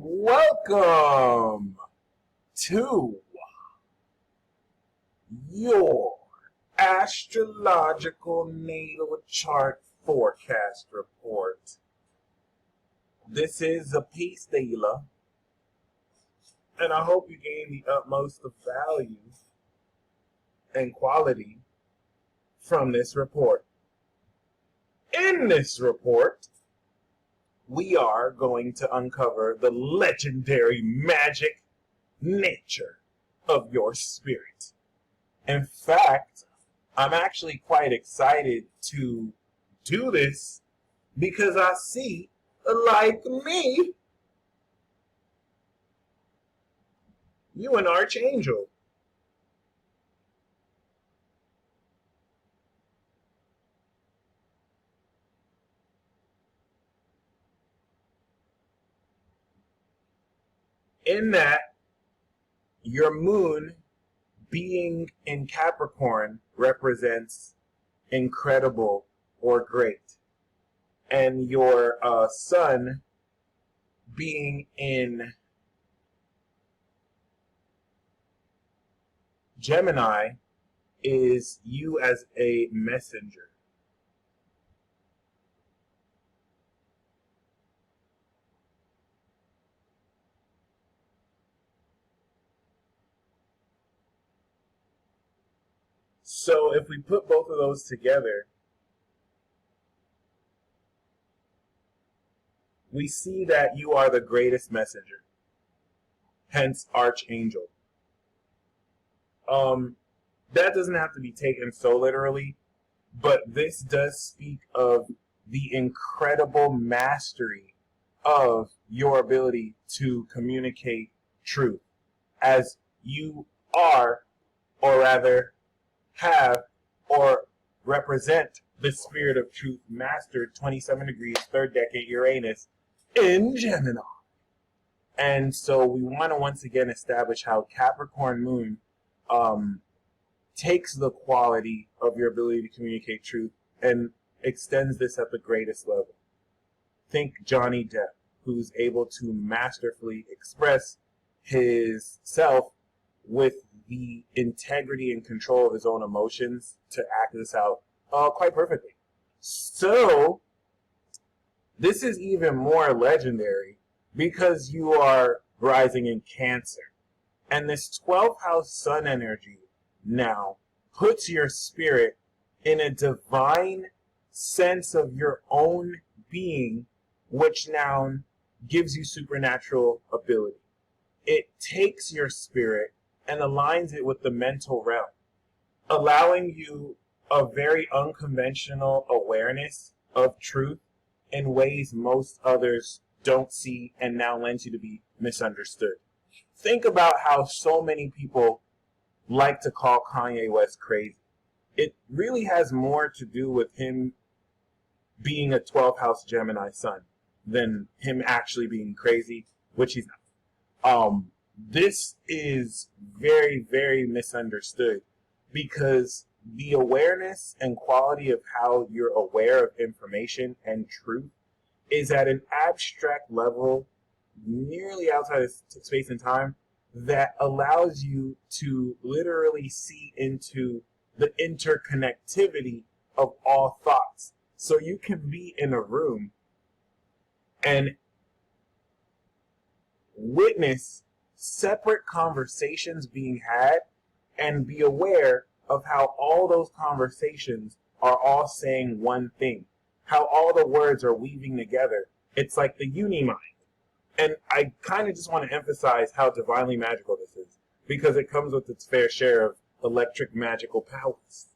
Welcome to your astrological natal chart forecast report. This is a piece dealer, and I hope you gain the utmost of value and quality from this report. In this report, we are going to uncover the legendary magic nature of your spirit. In fact, I'm actually quite excited to do this because I see, like me, you an archangel. In that, your moon being in Capricorn represents incredible or great. And your sun being in Gemini is you as a messenger. So if we put both of those together, we see that you are the greatest messenger, hence archangel. That doesn't have to be taken so literally, but this does speak of the incredible mastery of your ability to communicate truth, as you are, or rather have, or represent the spirit of truth mastered 27 degrees, third decade Uranus in Gemini. And so we want to once again establish how Capricorn moon takes the quality of your ability to communicate truth and extends this at the greatest level. Think Johnny Depp, who's able to masterfully express his self with the integrity and control of his own emotions to act this out quite perfectly. So this is even more legendary because you are rising in Cancer. And this 12th house sun energy now puts your spirit in a divine sense of your own being, which now gives you supernatural ability. It takes your spirit and aligns it with the mental realm, allowing you a very unconventional awareness of truth in ways most others don't see, and now lends you to be misunderstood. Think about how so many people like to call Kanye West crazy. It really has more to do with him being a 12th house Gemini sun than him actually being crazy, which he's not. This is very, very misunderstood because the awareness and quality of how you're aware of information and truth is at an abstract level nearly outside of space and time that allows you to literally see into the interconnectivity of all thoughts. So you can be in a room and witness separate conversations being had and be aware of how all those conversations are all saying one thing, how all the words are weaving together. It's like the uni-mind. And I kind of just want to emphasize how divinely magical this is, because it comes with its fair share of electric magical powers.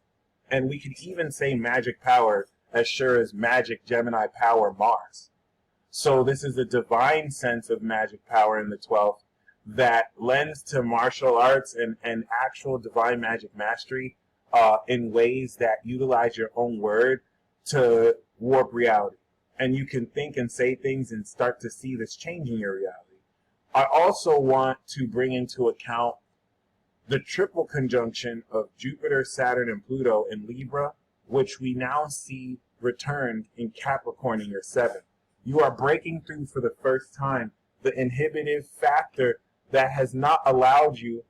And we could even say magic power as sure as magic Gemini power Mars. So this is a divine sense of magic power in the 12th that lends to martial arts and actual divine magic mastery in ways that utilize your own word to warp reality. And you can think and say things and start to see this changing your reality. I also want to bring into account the triple conjunction of Jupiter, Saturn, and Pluto in Libra, which we now see returned in Capricorn in your 7th. You are breaking through for the first time the inhibitive factor that has not allowed you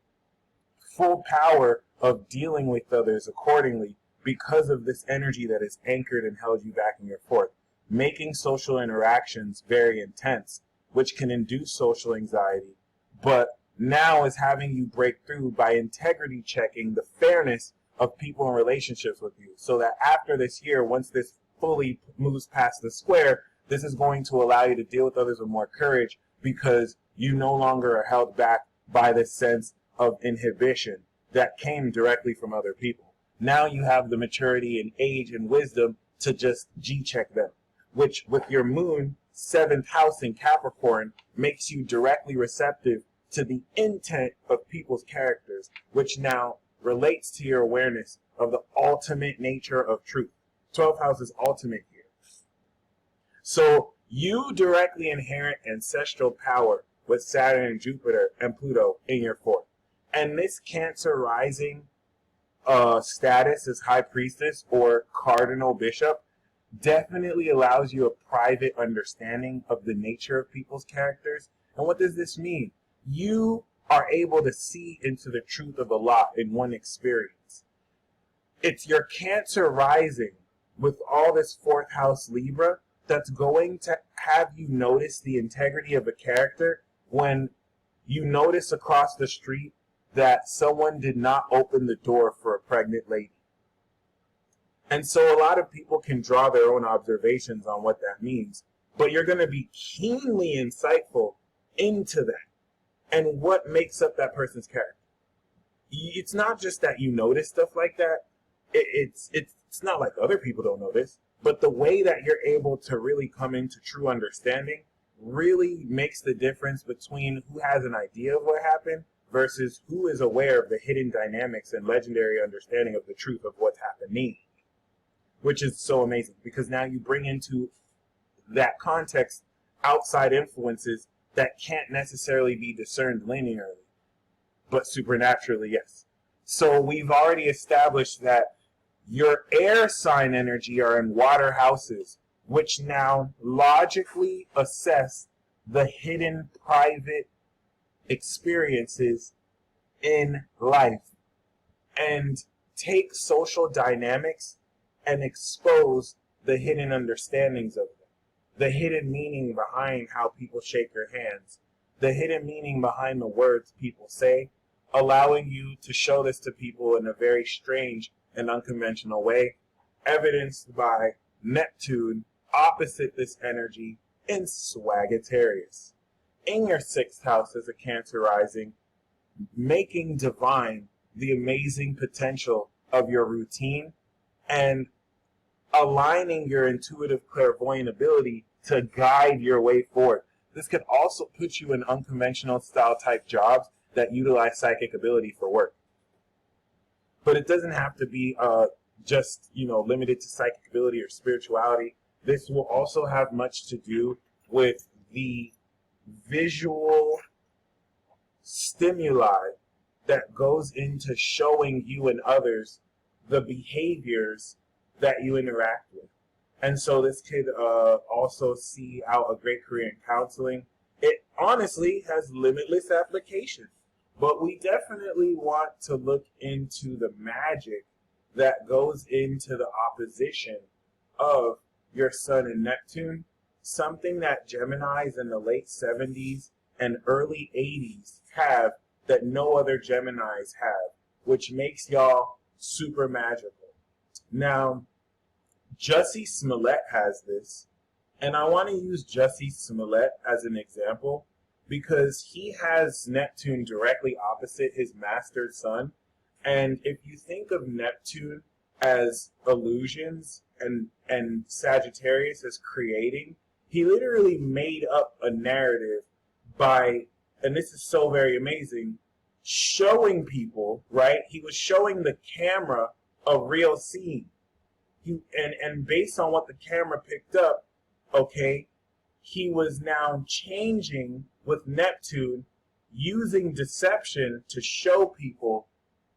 full power of dealing with others accordingly because of this energy that is anchored and held you back in your fourth, making social interactions very intense, which can induce social anxiety, but now is having you break through by integrity checking the fairness of people in relationships with you, so that after this year, once this fully moves past the square, this is going to allow you to deal with others with more courage because you no longer are held back by this sense of inhibition that came directly from other people. Now you have the maturity and age and wisdom to just G-check them, which with your moon, 7th house in Capricorn, makes you directly receptive to the intent of people's characters, which now relates to your awareness of the ultimate nature of truth. 12th house is ultimate here. So you directly inherit ancestral power with Saturn and Jupiter and Pluto in your fourth. And this Cancer rising status as High Priestess or Cardinal Bishop definitely allows you a private understanding of the nature of people's characters. And what does this mean? You are able to see into the truth of a lot in one experience. It's your Cancer rising with all this 4th house Libra that's going to have you notice the integrity of a character when you notice across the street that someone did not open the door for a pregnant lady. And so a lot of people can draw their own observations on what that means, but you're going to be keenly insightful into that and what makes up that person's character. It's not just that you notice stuff like that. It's not like other people don't notice, but the way that you're able to really come into true understanding really makes the difference between who has an idea of what happened versus who is aware of the hidden dynamics and legendary understanding of the truth of what's happening, which is so amazing because now you bring into that context outside influences that can't necessarily be discerned linearly, but supernaturally, yes. So we've already established that your air sign energy are in water houses, which now logically assess the hidden private experiences in life and take social dynamics and expose the hidden understandings of them, the hidden meaning behind how people shake their hands, the hidden meaning behind the words people say, allowing you to show this to people in a very strange and unconventional way, evidenced by Neptune opposite this energy in Sagittarius. In your 6th house as a Cancer rising, making divine the amazing potential of your routine and aligning your intuitive clairvoyant ability to guide your way forward. This could also put you in unconventional style type jobs that utilize psychic ability for work. But it doesn't have to be just limited to psychic ability or spirituality. This will also have much to do with the visual stimuli that goes into showing you and others the behaviors that you interact with. And so this could also see out a great career in counseling. It honestly has limitless application, but we definitely want to look into the magic that goes into the opposition of your Sun and Neptune, something that Geminis in the late 70s and early 80s have that no other Geminis have, which makes y'all super magical. Now, Jussie Smollett has this, and I want to use Jussie Smollett as an example because he has Neptune directly opposite his master Sun. And if you think of Neptune as illusions and Sagittarius as creating, he literally made up a narrative by, and this is so very amazing, showing people, right? He was showing the camera a real scene. And based on what the camera picked up, okay, he was now changing with Neptune, using deception to show people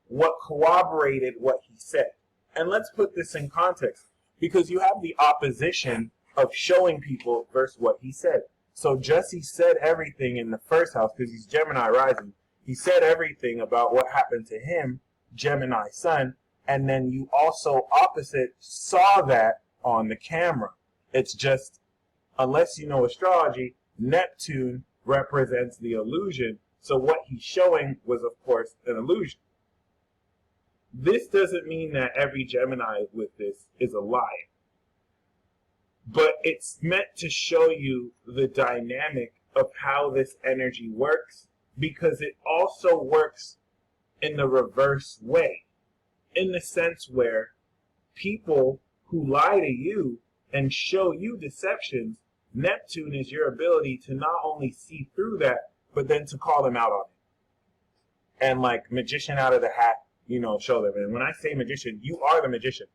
what corroborated what he said. And let's put this in context, because you have the opposition of showing people versus what he said. So Jesse said everything in the first house because he's Gemini rising. He said everything about what happened to him, Gemini sun, and then you also opposite saw that on the camera. It's just, unless you know astrology, Neptune represents the illusion. So what he's showing was, of course, an illusion. This doesn't mean that every Gemini with this is a liar. But it's meant to show you the dynamic of how this energy works, because it also works in the reverse way. In the sense where people who lie to you and show you deceptions, Neptune is your ability to not only see through that, but then to call them out on it. And like magician out of the hat, show them. And when I say magician, you are the magician.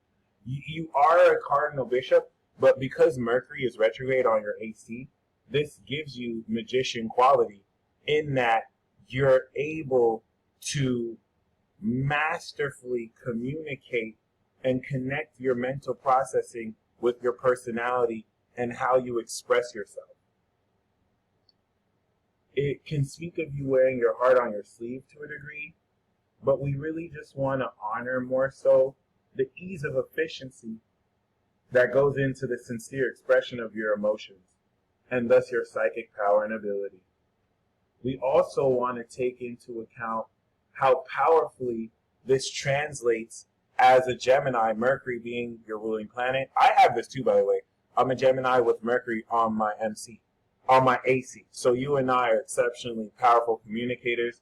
You are a cardinal bishop, but because Mercury is retrograde on your AC, this gives you magician quality in that you're able to masterfully communicate and connect your mental processing with your personality and how you express yourself. It can speak of you wearing your heart on your sleeve to a degree, but we really just want to honor more so the ease of efficiency that goes into the sincere expression of your emotions, and thus your psychic power and ability. We also want to take into account how powerfully this translates as a Gemini, Mercury being your ruling planet. I have this too, by the way. I'm a Gemini with Mercury on my AC. So you and I are exceptionally powerful communicators,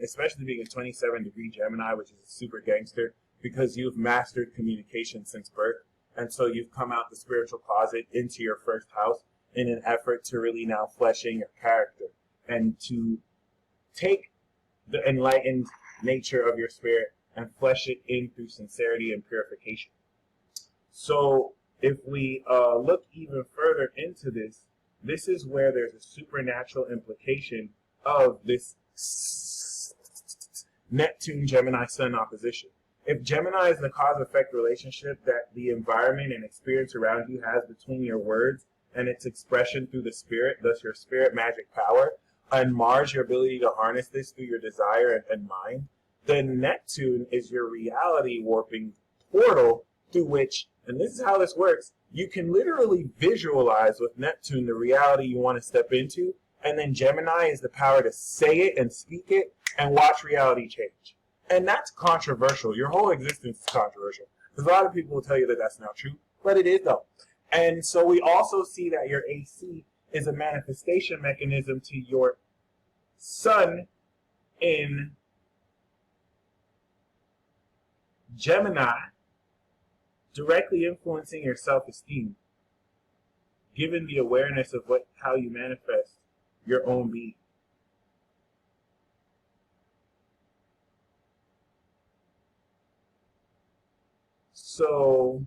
especially being a 27-degree Gemini, which is a super gangster, because you've mastered communication since birth. And so you've come out the spiritual closet into your first house in an effort to really now flesh in your character and to take the enlightened nature of your spirit and flesh it in through sincerity and purification. So if we look even further into this, this is where there's a supernatural implication of this Neptune-Gemini Sun opposition. If Gemini is the cause-effect relationship that the environment and experience around you has between your words and its expression through the spirit, thus your spirit magic power, and Mars, your ability to harness this through your desire and mind, then Neptune is your reality warping portal through which, and this is how this works, you can literally visualize with Neptune the reality you want to step into, and then Gemini is the power to say it and speak it and watch reality change. And that's controversial. Your whole existence is controversial. Because a lot of people will tell you that that's not true, but it is though. And so we also see that your AC is a manifestation mechanism to your Sun in Gemini, directly influencing your self-esteem, given the awareness of how you manifest your own being. So,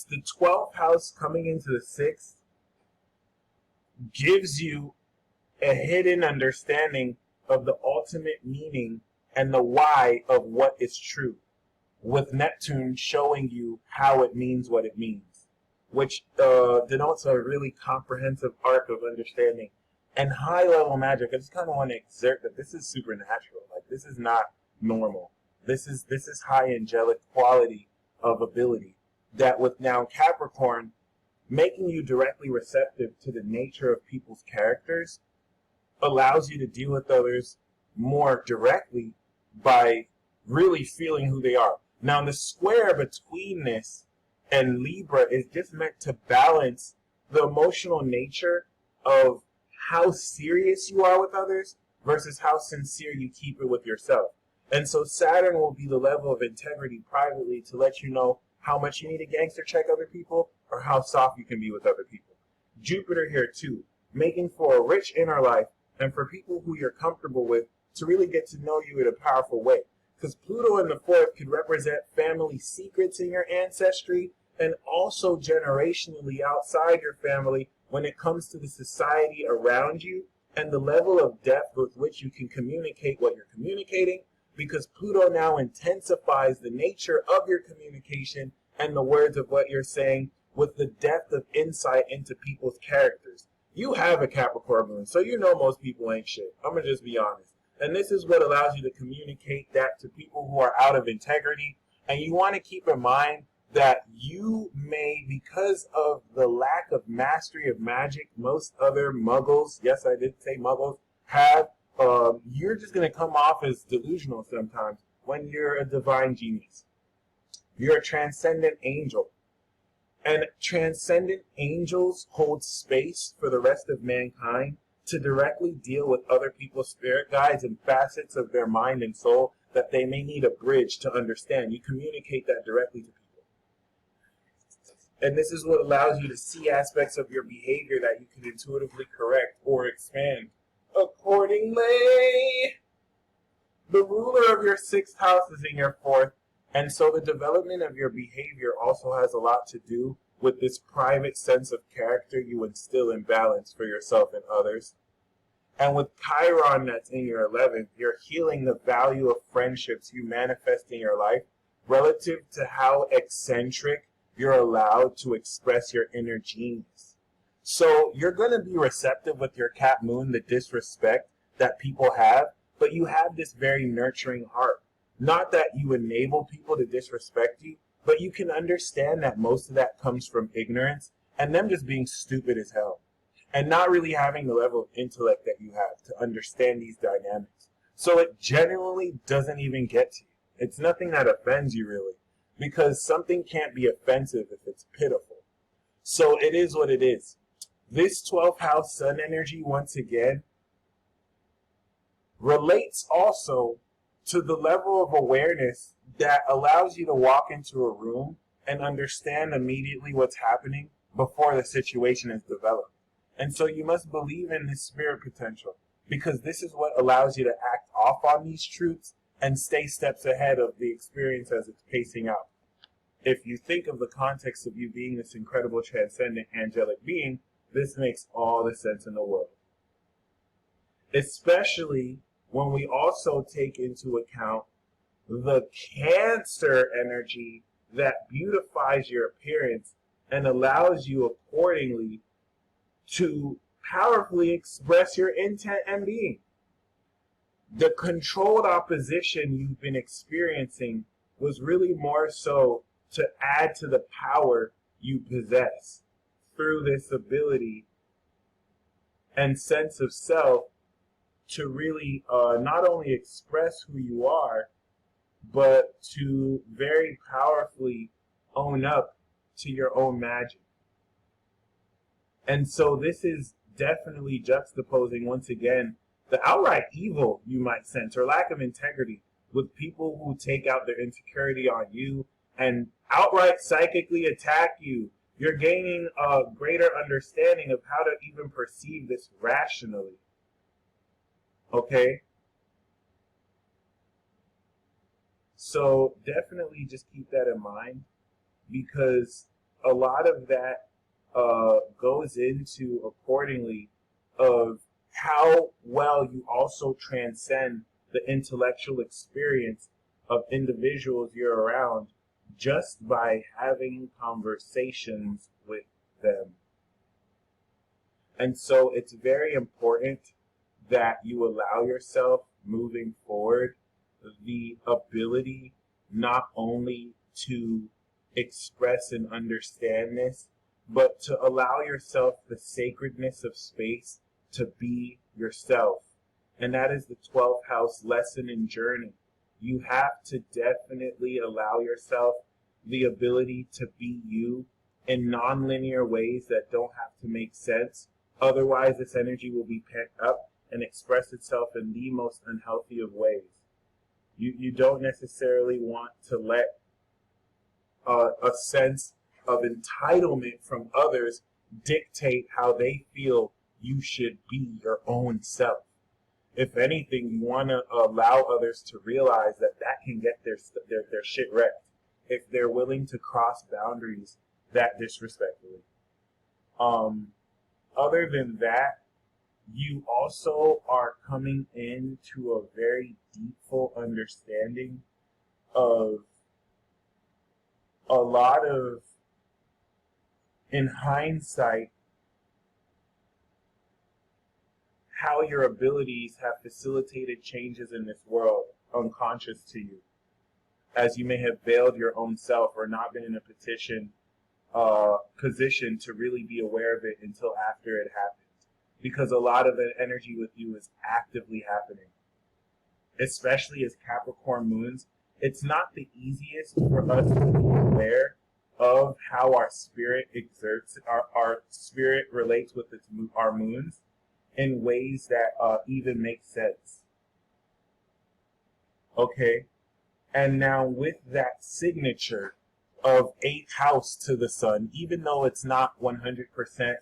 the 12th house coming into the 6th gives you a hidden understanding of the ultimate meaning and the why of what is true, with Neptune showing you how it means what it means, which denotes a really comprehensive arc of understanding and high-level magic. I just kind of want to exert that this is supernatural. Like, this is not normal. This is high angelic quality of ability that, with now Capricorn making you directly receptive to the nature of people's characters, allows you to deal with others more directly by really feeling who they are. Now, the square between this and Libra is just meant to balance the emotional nature of how serious you are with others versus how sincere you keep it with yourself. And so Saturn will be the level of integrity privately to let you know how much you need to gangster check other people or how soft you can be with other people. Jupiter here too, making for a rich inner life and for people who you're comfortable with to really get to know you in a powerful way. Because Pluto in the 4th could represent family secrets in your ancestry and also generationally outside your family when it comes to the society around you and the level of depth with which you can communicate what you're communicating because Pluto now intensifies the nature of your communication and the words of what you're saying with the depth of insight into people's characters. You have a Capricorn moon, so you know most people ain't shit. I'm going to just be honest. And this is what allows you to communicate that to people who are out of integrity. And you want to keep in mind that you may, because of the lack of mastery of magic most other muggles, yes, I did say muggles, have, you're just going to come off as delusional sometimes when you're a divine genius. You're a transcendent angel. And transcendent angels hold space for the rest of mankind to directly deal with other people's spirit guides and facets of their mind and soul that they may need a bridge to understand. You communicate that directly to people. And this is what allows you to see aspects of your behavior that you can intuitively correct or expand accordingly. The ruler of your sixth house is in your fourth, and so the development of your behavior also has a lot to do with this private sense of character you instill in balance for yourself and others. And with Chiron that's in your 11th, you're healing the value of friendships you manifest in your life relative to how eccentric you're allowed to express your inner genius. So you're going to be receptive with your Cap Moon, the disrespect that people have, but you have this very nurturing heart. Not that you enable people to disrespect you, but you can understand that most of that comes from ignorance and them just being stupid as hell and not really having the level of intellect that you have to understand these dynamics. So it genuinely doesn't even get to you. It's nothing that offends you really, because something can't be offensive if it's pitiful. So it is what it is. This 12th house sun energy, once again, relates also to the level of awareness that allows you to walk into a room and understand immediately what's happening before the situation is developed. And so you must believe in this spirit potential, because this is what allows you to act off on these truths and stay steps ahead of the experience as it's pacing out. If you think of the context of you being this incredible transcendent angelic being, this makes all the sense in the world. Especially when we also take into account the Cancer energy that beautifies your appearance and allows you accordingly to powerfully express your intent and being. The controlled opposition you've been experiencing was really more so to add to the power you possess through this ability and sense of self to really not only express who you are, but to very powerfully own up to your own magic. And so this is definitely juxtaposing, once again, the outright evil you might sense or lack of integrity with people who take out their insecurity on you and outright psychically attack you. You're gaining a greater understanding of how to even perceive this rationally. Okay? So definitely just keep that in mind, because a lot of that goes into accordingly of how well you also transcend the intellectual experience of individuals you're around just by having conversations with them. And so it's very important that you allow yourself moving forward the ability not only to express and understand this, but to allow yourself the sacredness of space to be yourself. And that is the 12th house lesson and journey. You have to definitely allow yourself the ability to be you in non-linear ways that don't have to make sense. Otherwise, this energy will be pent up and express itself in the most unhealthy of ways. You don't necessarily want to let a sense of entitlement from others dictate how they feel you should be your own self. If anything, you want to allow others to realize that that can get their shit wrecked if they're willing to cross boundaries that disrespectfully. Other than that, you also are coming into a very deepful understanding of a lot of, in hindsight, how your abilities have facilitated changes in this world unconscious to you, as you may have veiled your own self or not been in a position to really be aware of it until after it happened. Because a lot of the energy with you is actively happening, especially as Capricorn moons. It's not the easiest for us to be aware of how our spirit exerts, our spirit relates with our moons in ways that even make sense. Okay? And now with that signature of 8th house to the sun, even though it's not 100%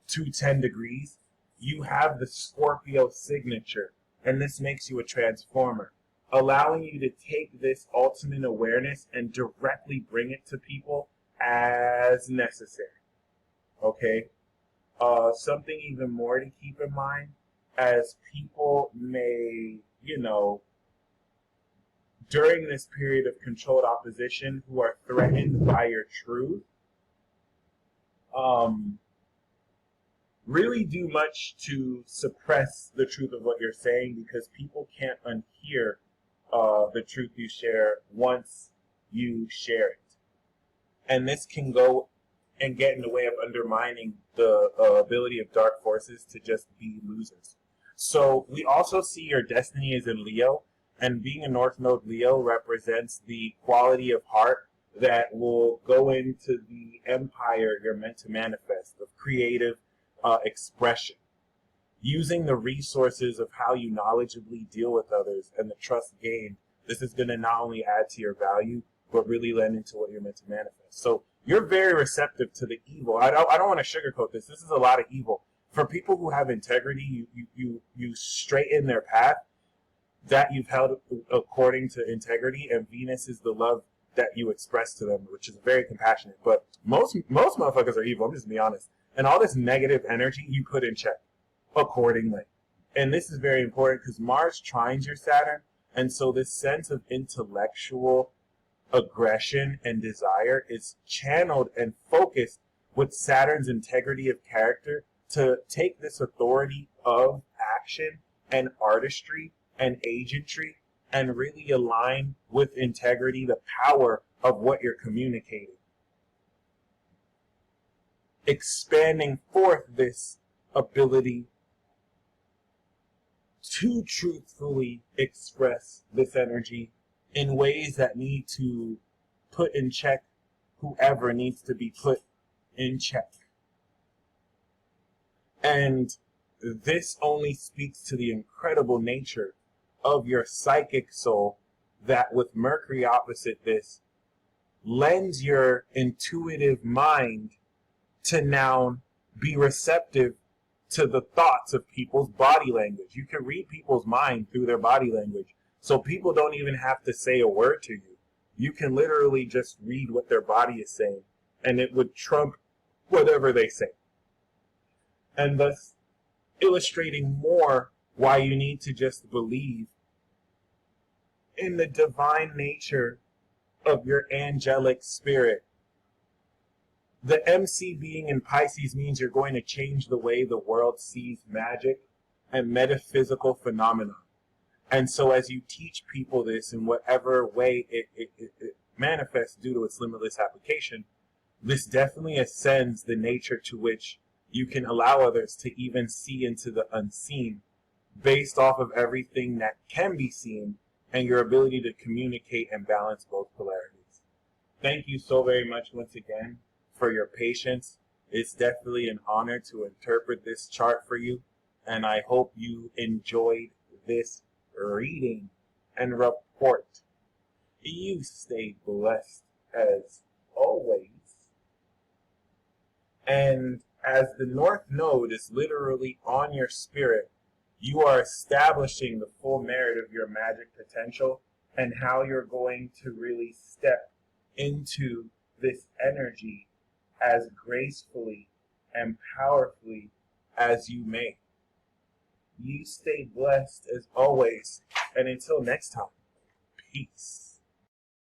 to 10 degrees, you have the Scorpio signature, and this makes you a transformer, allowing you to take this ultimate awareness and directly bring it to people as necessary. Okay? Something even more to keep in mind, as people may, during this period of controlled opposition, who are threatened by your truth, really do much to suppress the truth of what you're saying, because people can't unhear the truth you share once you share it. And this can go and get in the way of undermining the ability of dark forces to just be losers. So we also see your destiny is in Leo, and being a North Node Leo represents the quality of heart that will go into the empire you're meant to manifest, of creative expression, using the resources of how you knowledgeably deal with others and the trust gained. This is going to not only add to your value, but really lend into what you're meant to manifest. So you're very receptive to the evil. I don't want to sugarcoat this. This is a lot of evil. For people who have integrity, you straighten their path that you've held according to integrity, and Venus is the love that you express to them, which is very compassionate. But most motherfuckers are evil, I'm just going to be honest. And all this negative energy you put in check accordingly. And this is very important because Mars trines your Saturn, and so this sense of intellectual aggression and desire is channeled and focused with Saturn's integrity of character to take this authority of action and artistry and agentry and really align with integrity the power of what you're communicating, expanding forth this ability to truthfully express this energy in ways that need to put in check whoever needs to be put in check. And this only speaks to the incredible nature of your psychic soul that, with Mercury opposite this, lends your intuitive mind to now be receptive to the thoughts of people's body language. You can read people's mind through their body language. So people don't even have to say a word to you. You can literally just read what their body is saying, and it would trump whatever they say. And thus illustrating more why you need to just believe in the divine nature of your angelic spirit. The MC being in Pisces means you're going to change the way the world sees magic and metaphysical phenomena. And so as you teach people this in whatever way it manifests due to its limitless application, this definitely ascends the nature to which you can allow others to even see into the unseen based off of everything that can be seen and your ability to communicate and balance both polarities. Thank you so very much once again for your patience. It's definitely an honor to interpret this chart for you, and I hope you enjoyed this reading and report. You stay blessed as always. And as the North Node is literally on your spirit, you are establishing the full merit of your magic potential and how you're going to really step into this energy as gracefully and powerfully as you may. You stay blessed as always, and until next time, peace.